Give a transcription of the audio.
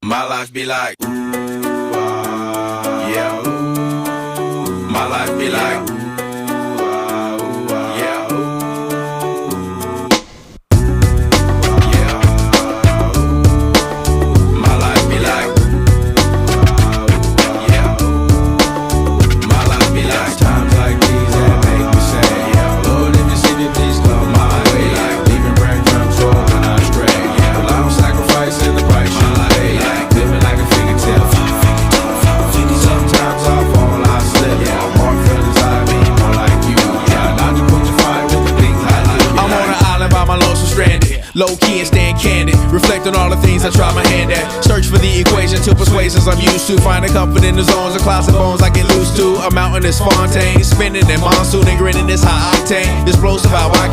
My life be like, ooh, yeah, ooh. My life be like, ooh, yeah, ooh. Yeah, ooh. My life be like, ooh, yeah, ooh. My life be like, times like these that make me say, yeah, Lord, if you see me, please come my way. Like leaving breadcrumbs for when I stray. Yeah, well, I'm sacrificing the price you pay. Like living like a fairy tale. Sometimes I fall, I slip. Yeah, I'm more feelings I mean, more like you. Yeah, not to put your fire with the things I do. I'm on an island by my lonesome stranded, low key and staying candid. Reflect on all the things I try my hand at. Search for the equation to persuasions I'm used to. Finding comfort in the zones of closet bones I get loose to. A mountain is Fontaine, spinning in monsoon and grinning is high octane. Explosive how I came.